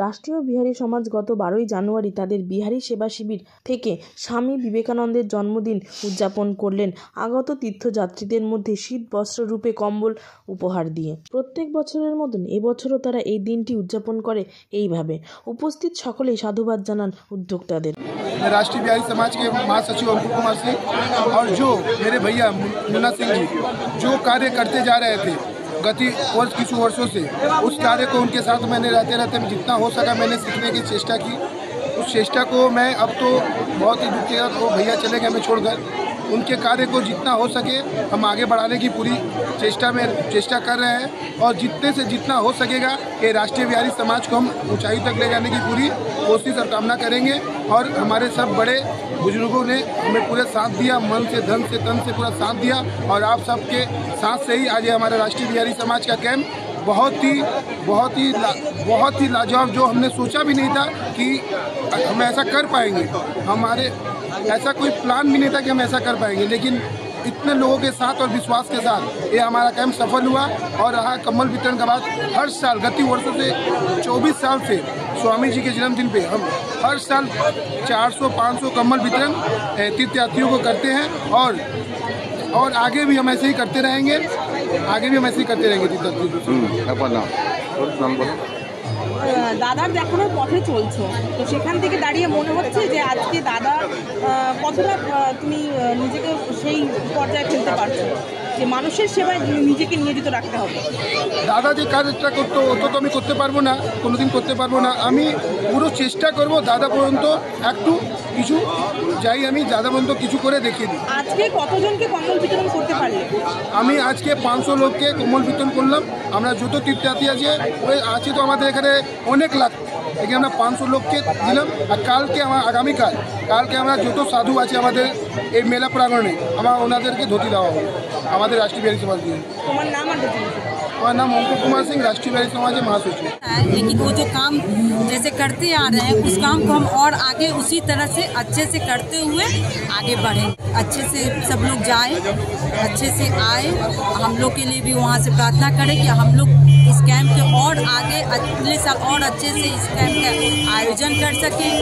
রাষ্ট্রীয় বিহারী সমাজ গত 12ই জানুয়ারি তাদের বিহারী সেবা শিবির থেকে স্বামী বিবেকানন্দের জন্মদিন উদযাপন করলেন আগত তীর্থযাত্রীদের মধ্যে শীত বস্ত্র রূপে কম্বল উপহার দিয়ে। প্রত্যেক বছরের মতন এবছরও তারা এই দিনটি উদযাপন করে এইভাবে। উপস্থিত সকলেই সাধুবাদ জানান উদ্যোক্তাদের। राष्ट्रीय बिहारी समाज के महासचिव अंकुर कुमार सिंह और जो मेरे भैया मुन्ना सिंह जी जो कार्य करते जा रहे थे गति वर्ष कुछ वर्षों से, उस कार्य को उनके साथ मैंने रहते रहते जितना हो सका मैंने सीखने की चेष्टा की। उस चेष्टा को मैं अब तो बहुत ही दुख किया, तो भैया चले गए हमें छोड़कर। उनके कार्य को जितना हो सके हम आगे बढ़ाने की पूरी चेष्टा कर रहे हैं और जितने से जितना हो सकेगा ये राष्ट्रीय बिहारी समाज को हम ऊंचाई तक ले जाने की पूरी कोशिश और कामना करेंगे। और हमारे सब बड़े बुजुर्गों ने हमें पूरे साथ दिया, मन से धन से तन से पूरा साथ दिया और आप सबके साथ से ही आज हमारा राष्ट्रीय बिहारी समाज का कैंप बहुत ही लाजवाब, जो हमने सोचा भी नहीं था कि हम ऐसा कर पाएंगे। हमारे ऐसा कोई प्लान भी नहीं था कि हम ऐसा कर पाएंगे, लेकिन इतने लोगों के साथ और विश्वास के साथ ये हमारा कैंप सफल हुआ। और रहा कम्बल वितरण का बात, हर साल गति वर्षों से 24 साल से स्वामी जी के जन्मदिन पे हम हर साल 400-500 कम्बल वितरण तीर्थयात्रियों को करते हैं और आगे भी हम ऐसे ही करते रहेंगे तीर्थयात्रियों। দাদার দেখানোর পথে চলছো, তো সেখান থেকে দাঁড়িয়ে মনে হচ্ছে যে আজকে দাদা কতটা তুমি নিজেকে সেই পর্যায়ে ফেলতে পারছো যে মানুষের সেবায় নিজেকে নিয়োজিত রাখতে হবে। দাদা যে কাজটা করতো অত তো আমি করতে পারবো না, কোনোদিন করতে পারবো না। আমি পুরো চেষ্টা করব দাদা পর্যন্ত একটু কিছু যাই, আমি দাদা পর্যন্ত কিছু করে দেখিয়ে দিই। আজকে কতজনকে কম্বল বিতরণ করতে পারলে? আমি আজকে 500 লোককে কম্বল বিতরণ করলাম। আমরা যত তীর্থযাত্রী আছে তো আমাদের এখানে অনেক লাখ, এখানে আমরা 500 লোককে দিলাম। আর কালকে আমরা যত সাধু আছে আমাদের এই মেলা প্রাঙ্গণে ওনাদেরকে ধুতি দেওয়া হবে আমাদের রাষ্ট্রীয় বিহাरी समाज দিয়ে। তোমার নাম? हमारा नाम अंकुर कुमार सिंह, राष्ट्रीय बिहारी समाज के महासचिव। लेकिन वो जो काम जैसे करते आ रहे हैं उस काम को हम और आगे उसी तरह से अच्छे से करते हुए आगे बढ़ें, अच्छे से सब लोग जाएं, अच्छे से आए। हम लोग के लिए भी वहाँ से प्रार्थना करें कि हम लोग इस कैंप के और आगे अगले साल और अच्छे से इस कैंप का आयोजन कर सकें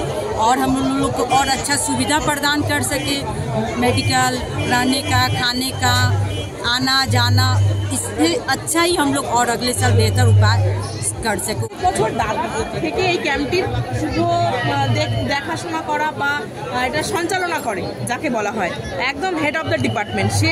और हम लोग को और अच्छा सुविधा प्रदान कर सकें, मेडिकल, रहने का, खाने का, आना जाना, इससे अच्छा ही हम लोग और अगले साल बेहतर उपाय कर सकें। বছর দাদা থেকে এই ক্যাম্পটির শুধু দেখাশোনা করা বা এটা সঞ্চালনা করে যাকে বলা হয় একদম হেড অফ দ্য ডিপার্টমেন্ট, সে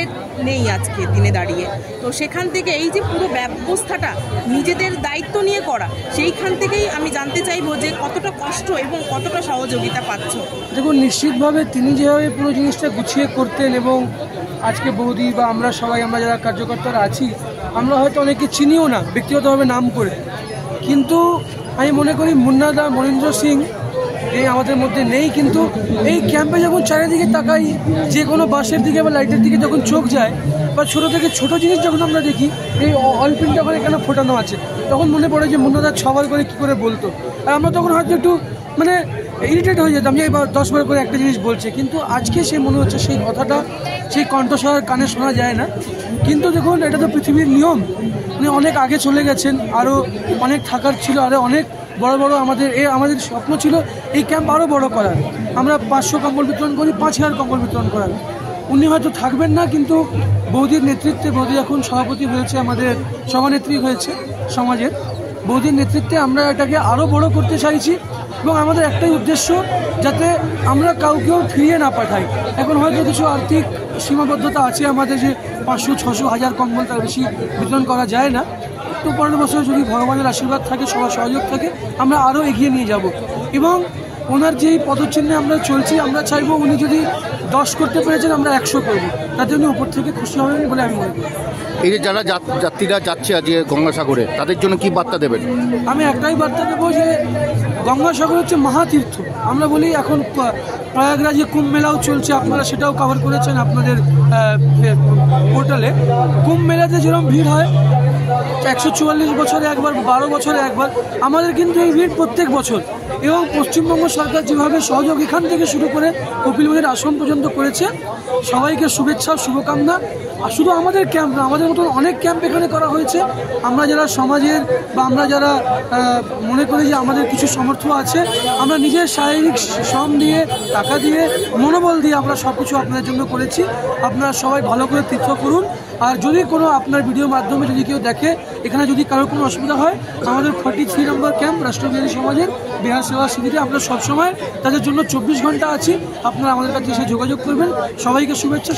নেই আজকে দিনে দাঁড়িয়ে। তো সেখান থেকে এই যে পুরো ব্যবস্থাটা নিজেদের দায়িত্ব নিয়ে করা, সেইখান থেকেই আমি জানতে চাইবো যে কতটা কষ্ট এবং কতটা সহযোগিতা পাচ্ছ। দেখুন, নিশ্চিতভাবে তিনি যেভাবে পুরো জিনিসটা গুছিয়ে করতেন এবং আজকে বৌদি বা আমরা সবাই আমরা যারা কার্যকর্তারা আছি আমরা হয়তো অনেকে চিনিও না ব্যক্তিগতভাবে নাম করে, কিন্তু আমি মনে করি মুন্নাদা মনীন্দ্র সিং এই আমাদের মধ্যে নেই, কিন্তু এই ক্যাম্পে যখন চারিদিকে তাকাই, যে কোনো বাসের দিকে বা লাইটের দিকে যখন চোখ যায় বা ছোটো থেকে ছোটো জিনিস যখন আমরা দেখি, এই অল্পিনটা করে এখানে ফোটানো আছে, তখন মনে পড়ে যে মুন্নাদা 6 বার করে কী করে বলতো। আর আমরা তখন হয়তো একটু ইরিটেট হয়ে যেতাম যে এবার 10 বার করে একটা জিনিস বলছে, কিন্তু আজকে সে মনে হচ্ছে সেই কথাটা সেই কণ্ঠস্বর কানে শোনা যায় না। কিন্তু দেখুন, এটা তো পৃথিবীর নিয়ম, উনি অনেক আগে চলে গেছেন, আরও অনেক থাকার ছিল, আরও অনেক বড় আমাদের স্বপ্ন ছিল এই ক্যাম্প আরও বড় করার। আমরা 500 কম্বল বিতরণ করি, 5000 কম্বল বিতরণ করার। উনি হয়তো থাকবেন না, কিন্তু বৌদির নেতৃত্বে, বৌদি এখন সভাপতি হয়েছে, আমাদের সভানেত্রী হয়েছে সমাজের, বৌদির নেতৃত্বে আমরা এটাকে আরও বড় করতে চাইছি এবং আমাদের একটাই উদ্দেশ্য যাতে আমরা কাউকেও ফিরিয়ে না পাঠাই। এখন হয়তো কিছু আর্থিক সীমাবদ্ধতা আছে আমাদের, যে 500, 600, 1000 কম্বল তার বেশি বিতরণ করা যায় না। তো পরের বছর যদি ভগবানের আশীর্বাদ থাকে, সবার সহযোগ থাকে, আমরা আরও এগিয়ে নিয়ে যাব। এবং ওনার যেই পদচিহ্নে আমরা চলছি, আমরা চাইবো উনি যদি 10 করতে পেরেছেন আমরা 100 করবো, তাতে উনি উপর থেকে খুশি হবেন বলে আমি মনে করি। এই যে যারা যাত্রীরা যাচ্ছে আজকে গঙ্গাসাগরে, তাদের জন্য কি বার্তা দেবেন? আমি একটাই বার্তা দেবো যে গঙ্গাসাগর হচ্ছে মহাতীর্থ। আমরা বলি এখন প্রয়াগরাজে কুম্ভ মেলাও চলছে, আপনারা সেটাও কভার করেছেন আপনাদের পোর্টালে। কুম্ভ মেলাতে যেরকম ভিড় হয় 144 বছরে একবার, 12 বছরে একবার, আমাদের কিন্তু এই ভিড় প্রত্যেক বছর। এবং পশ্চিমবঙ্গ সরকার যেভাবে সহযোগ এখান থেকে শুরু করে কপিল মুনির আশ্রম পর্যন্ত করেছে, সবাইকে শুভেচ্ছা শুভকামনা। আর শুধু আমাদের ক্যাম্প না, আমাদের মতন অনেক ক্যাম্প এখানে করা হয়েছে। আমরা যারা সমাজের বা আমরা যারা মনে করি যে আমাদের কিছু সামর্থ্য আছে, আমরা নিজের শারীরিক শ্রম দিয়ে, টাকা দিয়ে, মনোবল দিয়ে আমরা সব কিছু আপনাদের জন্য করেছি। আপনারা সবাই ভালো করে তীর্থ করুন। আর যদি কোনো আপনার ভিডিওর মাধ্যমে যদি কেউ দেখে এখানে যদি কারোর কোনো অসুবিধা হয়, আমাদের 43 নম্বর ক্যাম্প রাষ্ট্রবিহারী সমাজের বিহার সেবা শিবিরে আমরা সবসময় তাদের জন্য 24 ঘন্টা আছি। আপনারা আমাদের কাছে এসে যোগাযোগ করবেন। সবাইকে শুভেচ্ছা।